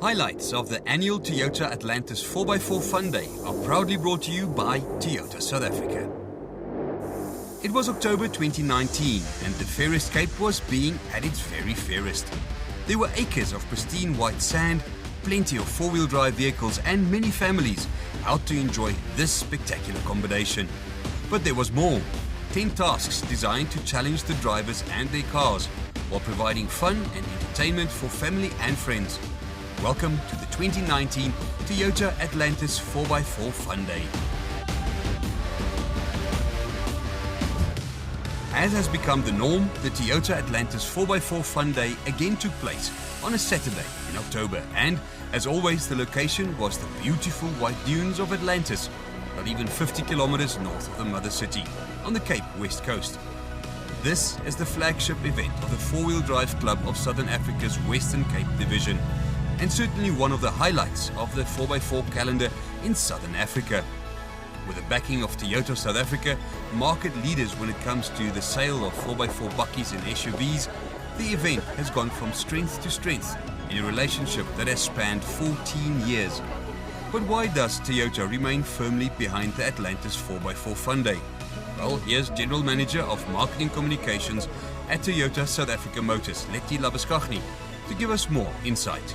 Highlights of the annual Toyota Atlantis 4x4 Fun Day are proudly brought to you by Toyota South Africa. It was October 2019 and the fairest Cape was being at its very fairest. There were acres of pristine white sand, plenty of four-wheel drive vehicles and many families out to enjoy this spectacular combination. But there was more. 10 tasks designed to challenge the drivers and their cars while providing fun and entertainment for family and friends. Welcome to the 2019 Toyota Atlantis 4x4 Fun Day. As has become the norm, the Toyota Atlantis 4x4 Fun Day again took place on a Saturday in October, and as always the location was the beautiful white dunes of Atlantis, not even 50 kilometers north of the mother city, on the Cape West Coast. This is the flagship event of the four-wheel drive club of Southern Africa's Western Cape Division, and certainly one of the highlights of the 4x4 calendar in Southern Africa. With the backing of Toyota South Africa, market leaders when it comes to the sale of 4x4 bakkies and SUVs, the event has gone from strength to strength in a relationship that has spanned 14 years. But why does Toyota remain firmly behind the Atlantis 4x4 Fun Day? Well, here's General Manager of Marketing Communications at Toyota South Africa Motors, Letty Labuskaghni, to give us more insight.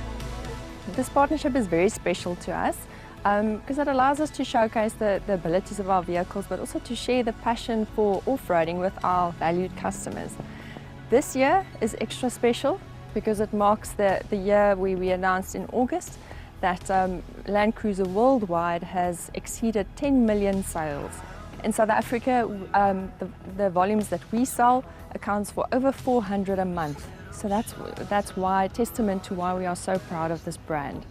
This partnership is very special to us because it allows us to showcase the abilities of our vehicles, but also to share the passion for off-roading with our valued customers. This year is extra special because it marks the year where we announced in August that Land Cruiser worldwide has exceeded 10 million sales. In South Africa, the volumes that we sell accounts for over 400 a month. So that's why, testament to why we are so proud of this brand.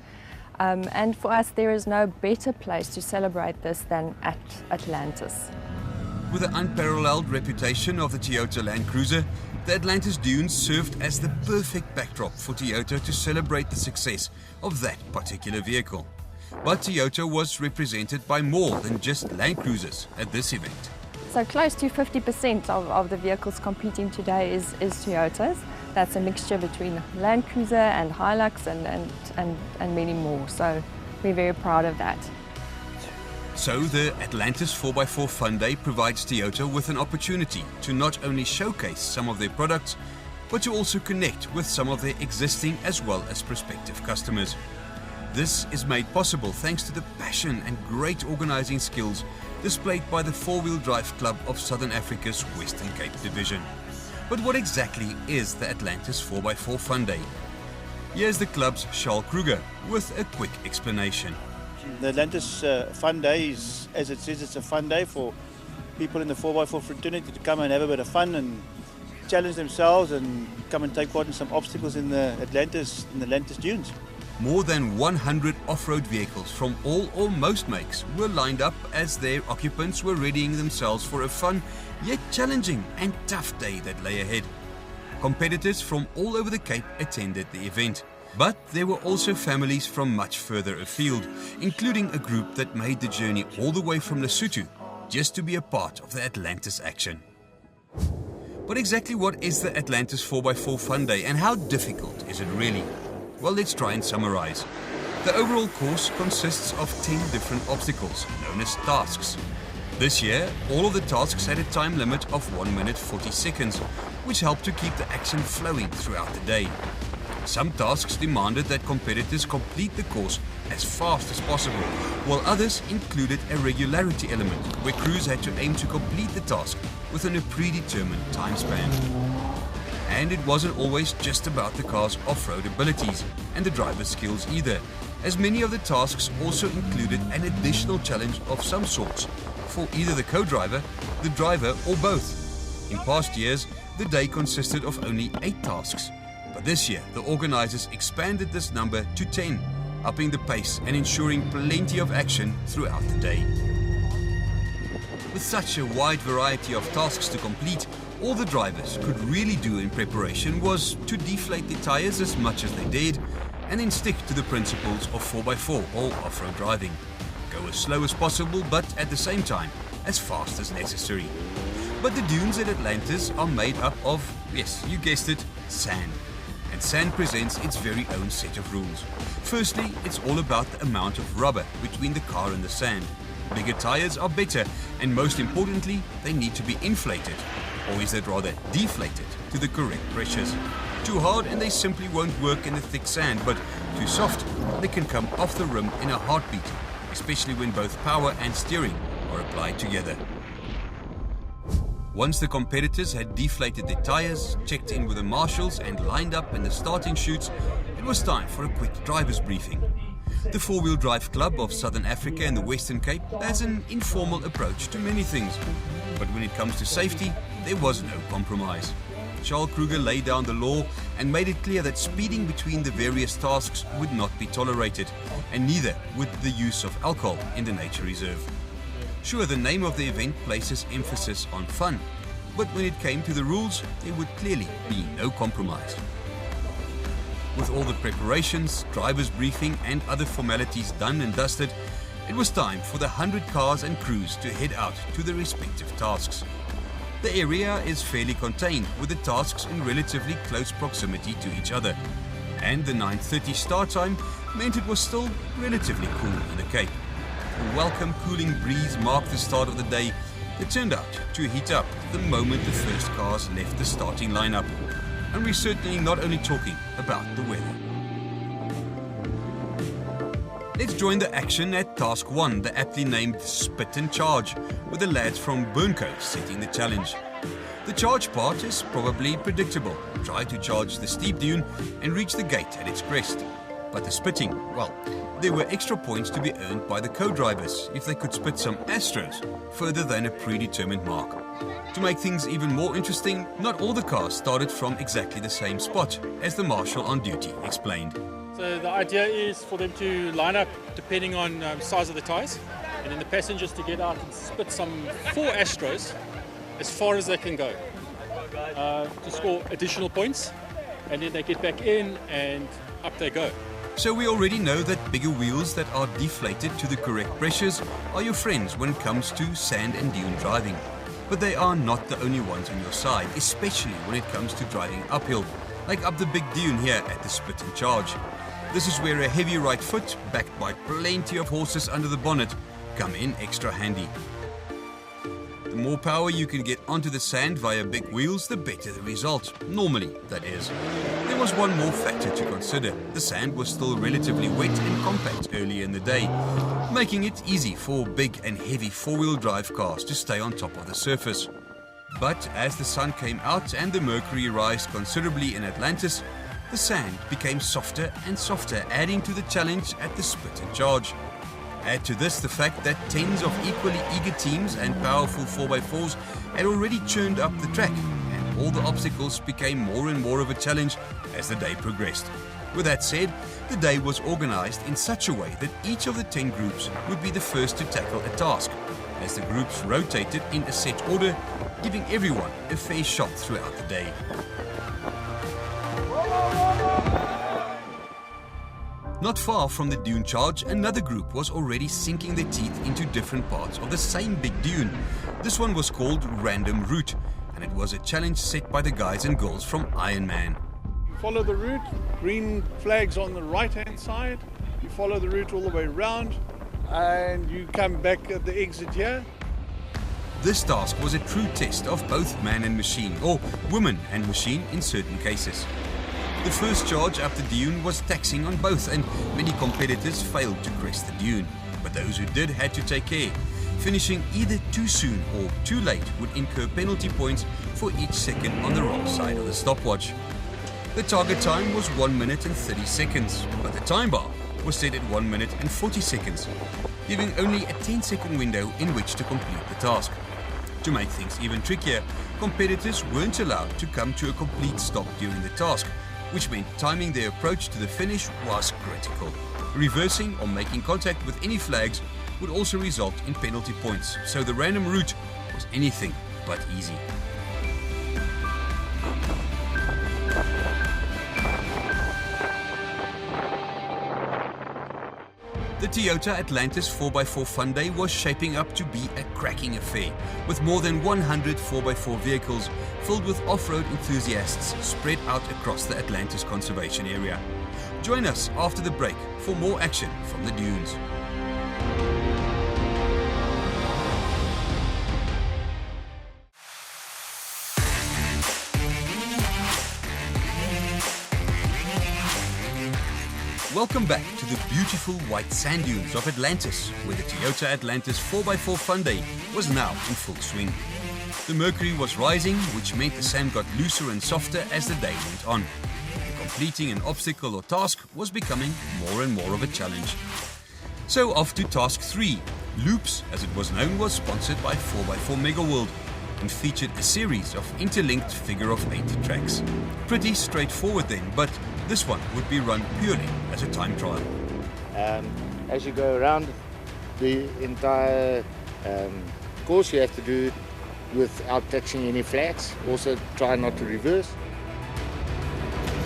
And for us, there is no better place to celebrate this than at Atlantis. With the unparalleled reputation of the Toyota Land Cruiser, the Atlantis Dunes served as the perfect backdrop for Toyota to celebrate the success of that particular vehicle. But Toyota was represented by more than just Land Cruisers at this event. So close to 50% of the vehicles competing today is Toyotas. That's a mixture between Land Cruiser and Hilux and many more. So we're very proud of that. So the Atlantis 4x4 Fun Day provides Toyota with an opportunity to not only showcase some of their products, but to also connect with some of their existing as well as prospective customers. This is made possible thanks to the passion and great organizing skills displayed by the Four-Wheel Drive Club of Southern Africa's Western Cape Division. But what exactly is the Atlantis 4x4 Fun Day? Here's the club's Charles Kruger with a quick explanation. The Atlantis Fun Day is, as it says, it's a fun day for people in the 4x4 fraternity to come and have a bit of fun and challenge themselves and come and take part in some obstacles in the Atlantis Dunes. More than 100 off-road vehicles from all or most makes were lined up as their occupants were readying themselves for a fun yet challenging and tough day that lay ahead. Competitors from all over the Cape attended the event, but there were also families from much further afield, including a group that made the journey all the way from Lesotho just to be a part of the Atlantis action. But exactly what is the Atlantis 4x4 Fun Day and how difficult is it really? Well, let's try and summarize. The overall course consists of 10 different obstacles, known as tasks. This year, all of the tasks had a time limit of 1 minute 40 seconds, which helped to keep the action flowing throughout the day. Some tasks demanded that competitors complete the course as fast as possible, while others included a regularity element, where crews had to aim to complete the task within a predetermined time span. And it wasn't always just about the car's off-road abilities and the driver's skills either, as many of the tasks also included an additional challenge of some sorts for either the co-driver, the driver or both. In past years, the day consisted of only 8 tasks, but this year the organizers expanded this number to 10, upping the pace and ensuring plenty of action throughout the day. With such a wide variety of tasks to complete, all the drivers could really do in preparation was to deflate their tires as much as they dared and then stick to the principles of 4x4 or off-road driving. Go as slow as possible, but at the same time, as fast as necessary. But the dunes at Atlantis are made up of, yes, you guessed it, sand. And and sand presents its very own set of rules. Firstly, it's all about the amount of rubber between the car and the sand. Bigger tires are better, and most importantly, they need to be inflated, or is that rather deflated, to the correct pressures. Too hard and they simply won't work in the thick sand, but too soft, they can come off the rim in a heartbeat, especially when both power and steering are applied together. Once the competitors had deflated their tires, checked in with the marshals and lined up in the starting chutes, it was time for a quick driver's briefing. The Four-Wheel Drive Club of Southern Africa and the Western Cape has an informal approach to many things, but when it comes to safety, there was no compromise. Charles Kruger laid down the law and made it clear that speeding between the various tasks would not be tolerated, and neither would the use of alcohol in the nature reserve. Sure, the name of the event places emphasis on fun, but when it came to the rules, there would clearly be no compromise. With all the preparations, driver's briefing and other formalities done and dusted, it was time for the 100 cars and crews to head out to their respective tasks. The area is fairly contained, with the tasks in relatively close proximity to each other, and the 9:30 start time meant it was still relatively cool in the Cape. A welcome cooling breeze marked the start of the day that turned out to heat up the moment the first cars left the starting lineup. And we're certainly not only talking about the weather. Let's join the action at Task 1, the aptly named Spit and Charge, with the lads from Burncoat setting the challenge. The charge part is probably predictable. Try to charge the steep dune and reach the gate at its crest. But the spitting, well, there were extra points to be earned by the co-drivers if they could spit some Astros further than a predetermined mark. To make things even more interesting, not all the cars started from exactly the same spot, as the marshal on duty explained. So the idea is for them to line up depending on size of the tyres, and then the passengers to get out and spit some 4 Astros as far as they can go to score additional points, and then they get back in and up they go. So we already know that bigger wheels that are deflated to the correct pressures are your friends when it comes to sand and dune driving. But they are not the only ones on your side, especially when it comes to driving uphill, like up the big dune here at the Spit and Charge. This is where a heavy right foot, backed by plenty of horses under the bonnet, come in extra handy. The more power you can get onto the sand via big wheels, the better the result. Normally, that is. There was one more factor to consider. The sand was still relatively wet and compact early in the day, making it easy for big and heavy four-wheel drive cars to stay on top of the surface. But as the sun came out and the mercury rose considerably in Atlantis, the sand became softer and softer, adding to the challenge at the Spit and Charge. Add to this the fact that tens of equally eager teams and powerful 4x4s had already churned up the track, and all the obstacles became more and more of a challenge as the day progressed. With that said, the day was organized in such a way that each of the 10 groups would be the first to tackle a task, as the groups rotated in a set order, giving everyone a fair shot throughout the day. Not far from the dune charge, another group was already sinking their teeth into different parts of the same big dune. This one was called Random Route, and it was a challenge set by the guys and girls from Iron Man. Follow the route, green flags on the right hand side, you follow the route all the way around and you come back at the exit here. This task was a true test of both man and machine, or woman and machine in certain cases. The first charge up the dune was taxing on both, and many competitors failed to crest the dune. But those who did had to take care. Finishing either too soon or too late would incur penalty points for each second on the wrong side of the stopwatch. The target time was 1 minute and 30 seconds, but the time bar was set at 1 minute and 40 seconds, giving only a 10-second window in which to complete the task. To make things even trickier, competitors weren't allowed to come to a complete stop during the task, which meant timing their approach to the finish was critical. Reversing or making contact with any flags would also result in penalty points, so the random route was anything but easy. The Toyota Atlantis 4x4 Fun Day was shaping up to be a cracking affair, with more than 100 4x4 vehicles filled with off-road enthusiasts spread out across the Atlantis Conservation Area. Join us after the break for more action from the dunes. Welcome back to the beautiful white sand dunes of Atlantis, where the Toyota Atlantis 4x4 Fun Day was now in full swing. The mercury was rising, which meant the sand got looser and softer as the day went on. And completing an obstacle or task was becoming more and more of a challenge. So off to task 3. Loops, as it was known, was sponsored by 4x4 Mega World and featured a series of interlinked figure-of-8 tracks. Pretty straightforward then, but this one would be run purely as a time trial. As you go around the entire course, you have to do it without touching any flags. Also try not to reverse.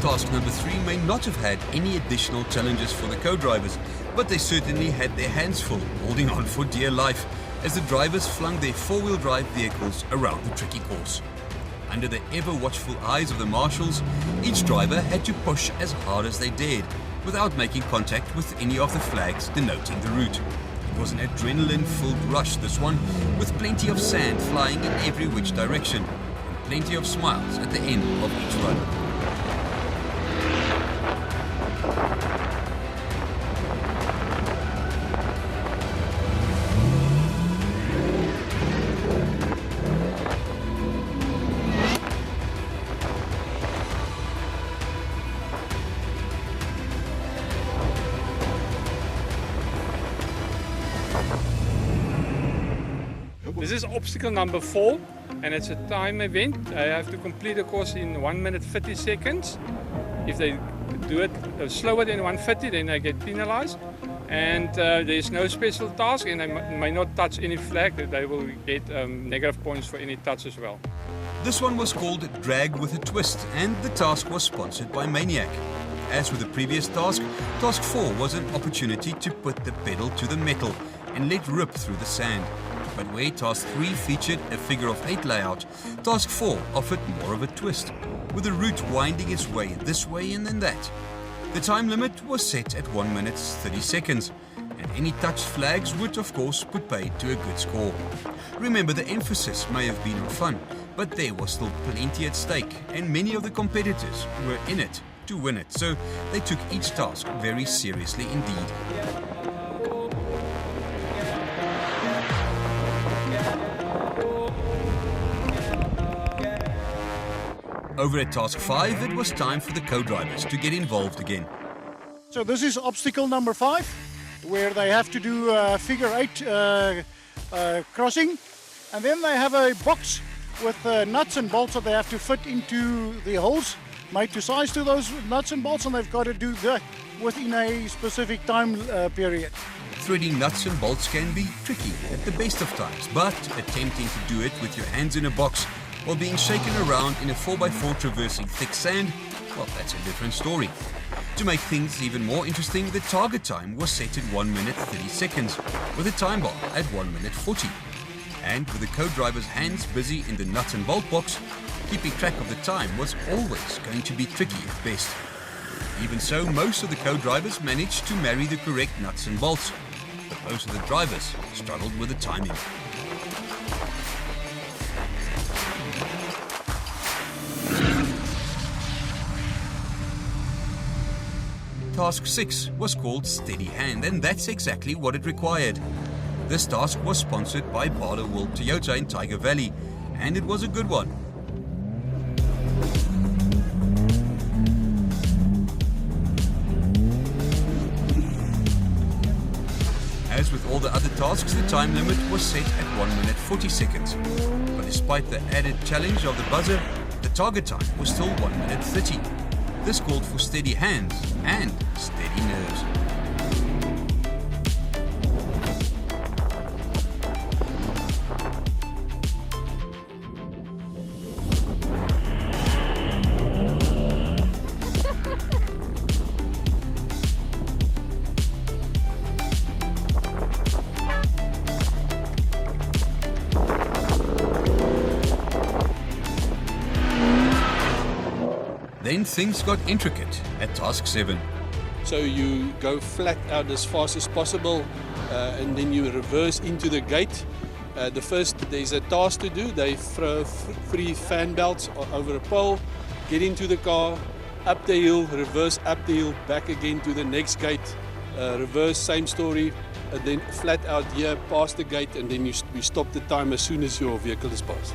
Task number 3 may not have had any additional challenges for the co-drivers, but they certainly had their hands full, holding on for dear life, as the drivers flung their four-wheel drive vehicles around the tricky course. Under the ever-watchful eyes of the marshals, each driver had to push as hard as they dared, without making contact with any of the flags denoting the route. It was an adrenaline-filled rush, this one, with plenty of sand flying in every which direction, and plenty of smiles at the end of each run. This is obstacle number 4 and it's a time event. They have to complete the course in 1 minute 30 seconds. If they do it slower than 1:50, then they get penalized. And there's no special task, and they may not touch any flag. They will get negative points for any touch as well. This one was called Drag with a Twist, and the task was sponsored by Maniac. As with the previous task, Task 4 was an opportunity to put the pedal to the metal and let rip through the sand. But where Task 3 featured a figure-of-8 layout, Task 4 offered more of a twist, with the route winding its way this way and then that. The time limit was set at 1 minute 30 seconds, and any touched flags would of course put paid to a good score. Remember, the emphasis may have been on fun, but there was still plenty at stake, and many of the competitors were in it to win it, so they took each task very seriously indeed. Over at Task 5, it was time for the co-drivers to get involved again. So this is obstacle number 5, where they have to do a figure-8 crossing, and then they have a box with nuts and bolts that they have to fit into the holes made to size to those nuts and bolts, and they've got to do that within a specific time period. Threading nuts and bolts can be tricky at the best of times, but attempting to do it with your hands in a box while being shaken around in a 4x4 traversing thick sand, well, that's a different story. To make things even more interesting, the target time was set at 1 minute 30 seconds, with a time bar at 1 minute 40. And with the co-driver's hands busy in the nut and bolt box, keeping track of the time was always going to be tricky at best. Even so, most of the co-drivers managed to marry the correct nuts and bolts, but most of the drivers struggled with the timing. Task 6 was called Steady Hand, and that's exactly what it required. This task was sponsored by Barlow World Toyota in Tiger Valley, and it was a good one. As with all the other tasks, the time limit was set at 1 minute 40 seconds. But despite the added challenge of the buzzer, the target time was still 1 minute 30. This called for steady hands and steady nerves. And things got intricate at Task 7. So you go flat out as fast as possible and then you reverse into the gate. There's a task to do. They throw 3 fan belts over a pole, get into the car, up the hill, reverse up the hill, back again to the next gate, reverse, same story, and then flat out here, past the gate, and then we stop the time as soon as your vehicle is passed.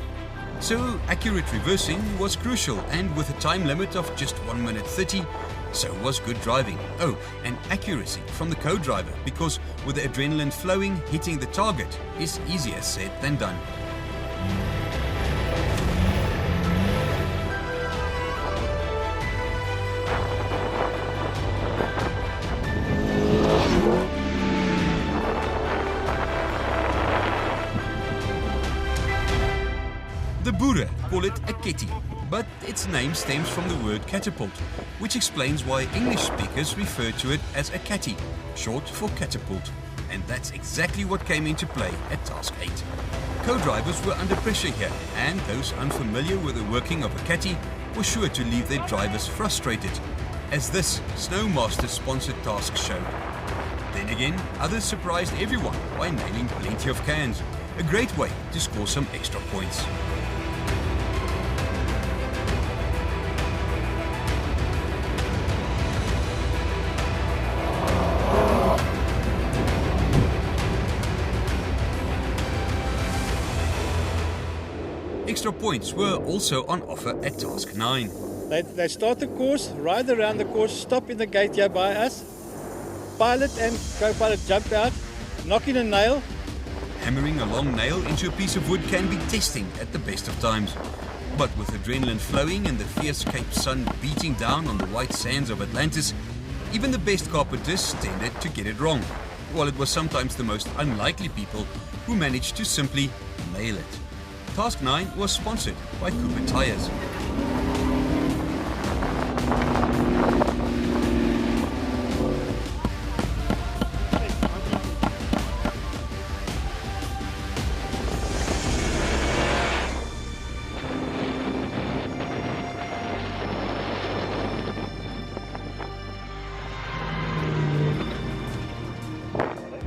So accurate reversing was crucial, and with a time limit of just 1 minute 30, so was good driving. Oh, and accuracy from the co-driver, because with the adrenaline flowing, hitting the target is easier said than done. The Boere call it a ketty, but its name stems from the word catapult, which explains why English speakers refer to it as a catty, short for catapult. And that's exactly what came into play at Task 8. Co-drivers were under pressure here, and those unfamiliar with the working of a catty were sure to leave their drivers frustrated, as this Snowmaster-sponsored task showed. Then again, others surprised everyone by nailing plenty of cans, a great way to score some extra points. Extra points were also on offer at Task 9. They start the course, ride around the course, stop in the gate here by us, pilot and co-pilot jump out, knock in a nail. Hammering a long nail into a piece of wood can be testing at the best of times. But with adrenaline flowing and the fierce Cape sun beating down on the white sands of Atlantis, even the best carpenters tended to get it wrong, while it was sometimes the most unlikely people who managed to simply nail it. Task 9 was sponsored by Cooper Tires.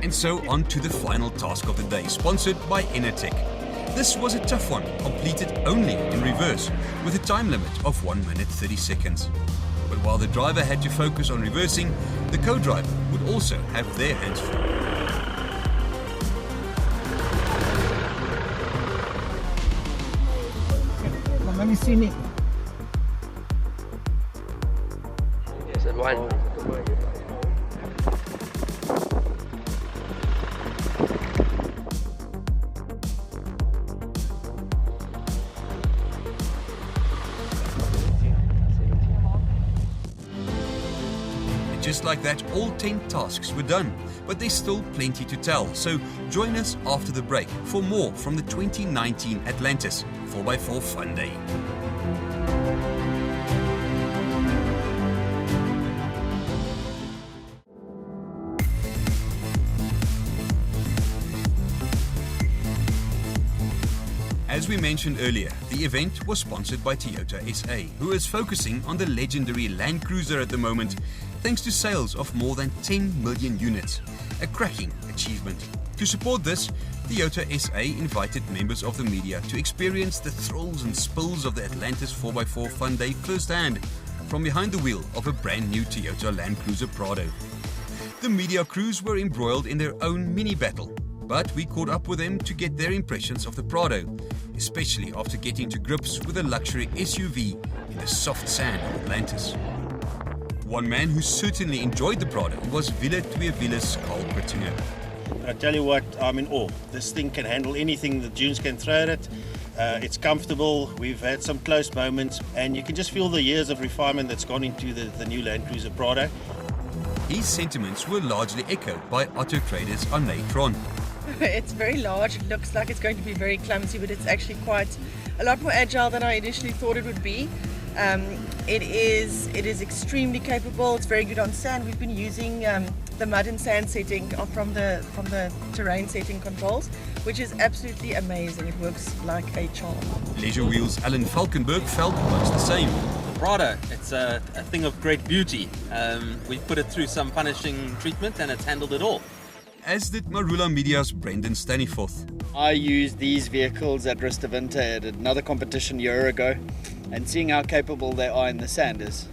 And so on to the final task of the day, sponsored by Enertech. This was a tough one, completed only in reverse, with a time limit of 1 minute 30 seconds. But while the driver had to focus on reversing, the co-driver would also have their hands full. Let me see Nick. Yes, and one. Just like that, all 10 tasks were done, but there's still plenty to tell, so join us after the break for more from the 2019 Atlantis 4x4 Fun Day. As we mentioned earlier, the event was sponsored by Toyota SA, who is focusing on the legendary Land Cruiser at the moment, thanks to sales of more than 10 million units. A cracking achievement. To support this, Toyota SA invited members of the media to experience the thrills and spills of the Atlantis 4x4 Fun Day firsthand, from behind the wheel of a brand new Toyota Land Cruiser Prado. The media crews were embroiled in their own mini battle, but we caught up with them to get their impressions of the Prado, especially after getting to grips with a luxury SUV in the soft sand of Atlantis. One man who certainly enjoyed the Prado was Wille Twee Wiele's Carl Pretinger. I tell you what, I'm in awe. This thing can handle anything the dunes can throw at it. It's comfortable. We've had some close moments, and you can just feel the years of refinement that's gone into the new Land Cruiser Prado. His sentiments were largely echoed by Auto Trader's Arne Tron. It's very large. It looks like it's going to be very clumsy, but it's actually quite a lot more agile than I initially thought it would be. It is extremely capable. It's very good on sand. We've been using the mud and sand setting from the terrain setting controls, which is absolutely amazing. It works like a charm. Leisure Wheels Alan Falkenberg felt much the same. Prado. It's a thing of great beauty. We've put it through some punishing treatment and it's handled it all. As did Marula Media's Brendan Staniforth. I used these vehicles at Ristavinte at another competition a year ago, and seeing how capable they are in the sand is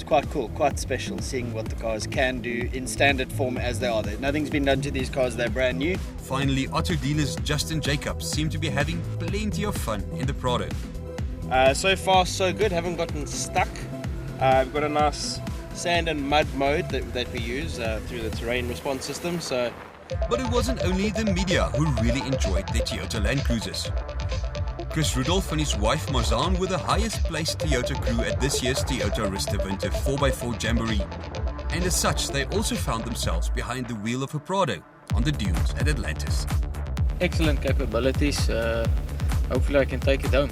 quite cool, quite special, seeing what the cars can do in standard form as they are. Nothing's been done to these cars, they're brand new. Finally, auto dealers Justin Jacobs seem to be having plenty of fun in the Prado. So far so good, haven't gotten stuck. We've got a nice sand and mud mode that we use through the terrain response system. But it wasn't only the media who really enjoyed their Toyota Land Cruisers. Chris Rudolph and his wife Marzan were the highest placed Toyota crew at this year's Toyota Ristavinte 4x4 Jamboree. And as such, they also found themselves behind the wheel of a Prado on the dunes at Atlantis. Excellent capabilities. Hopefully I can take it home.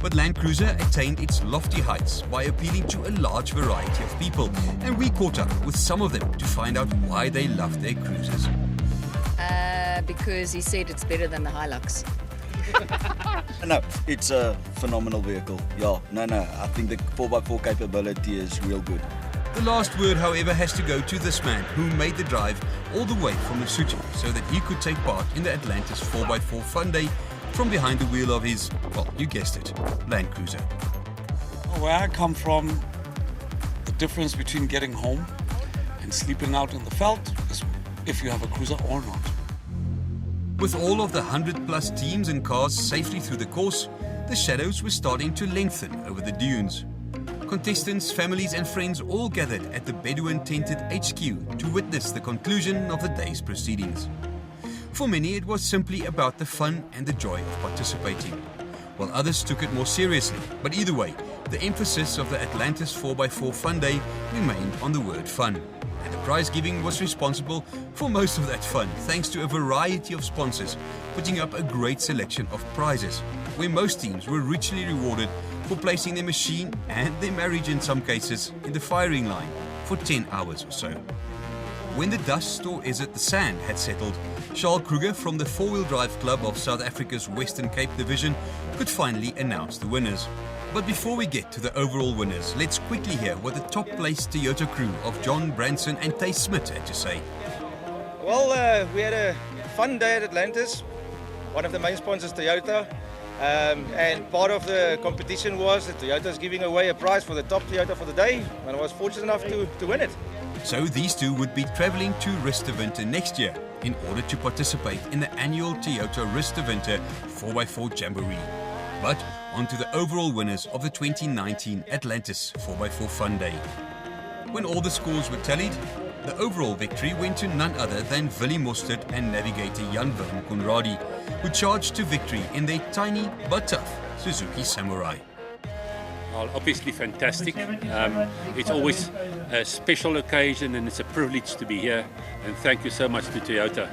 But Land Cruiser attained its lofty heights by appealing to a large variety of people, and we caught up with some of them to find out why they loved their cruisers. Because he said it's better than the Hilux. No, it's a phenomenal vehicle. Yeah, no, I think the 4x4 capability is real good. The last word, however, has to go to this man who made the drive all the way from Lesotho so that he could take part in the Atlantis 4x4 Fun Day from behind the wheel of his, well, you guessed it, Land Cruiser. Where I come from, the difference between getting home and sleeping out in the veld is if you have a cruiser or not. With all of the 100+ teams and cars safely through the course, the shadows were starting to lengthen over the dunes. Contestants, families and friends all gathered at the Bedouin tented HQ to witness the conclusion of the day's proceedings. For many, it was simply about the fun and the joy of participating, while others took it more seriously. But either way, the emphasis of the Atlantis 4x4 Fun Day remained on the word fun. And the prize giving was responsible for most of that fun, thanks to a variety of sponsors putting up a great selection of prizes, where most teams were richly rewarded for placing their machine and their marriage in some cases in the firing line for 10 hours or so. When the dust, or is it the sand, had settled, Charles Kruger from the 4-Wheel Drive Club of South Africa's Western Cape Division could finally announce the winners. But before we get to the overall winners, let's quickly hear what the top-placed Toyota crew of John Branson and Tay Smith had to say. Well, we had a fun day at Atlantis. One of the main sponsors, Toyota. And part of the competition was that Toyota's giving away a prize for the top Toyota for the day, and I was fortunate enough to win it. So these two would be travelling to Ristavinte next year in order to participate in the annual Toyota Ristavinte 4x4 Jamboree. But on to the overall winners of the 2019 Atlantis 4x4 Fun Day. When all the scores were tallied, the overall victory went to none other than Willie Mostert and navigator Jan Willem Conradi, who charged to victory in their tiny but tough Suzuki Samurai. Well, obviously fantastic. It's always a special occasion and it's a privilege to be here. And thank you so much to Toyota.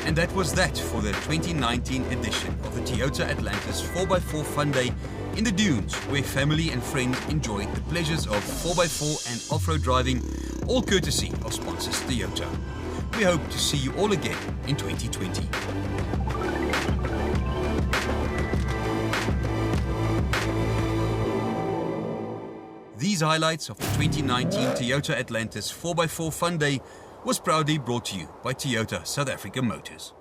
And that was that for the 2019 edition of the Toyota Atlantis 4x4 Fun Day in the dunes, where family and friends enjoyed the pleasures of 4x4 and off-road driving, all courtesy of sponsors Toyota. We hope to see you all again in 2020. These highlights of the 2019 Toyota Atlantis 4x4 Fun Day was proudly brought to you by Toyota South Africa Motors.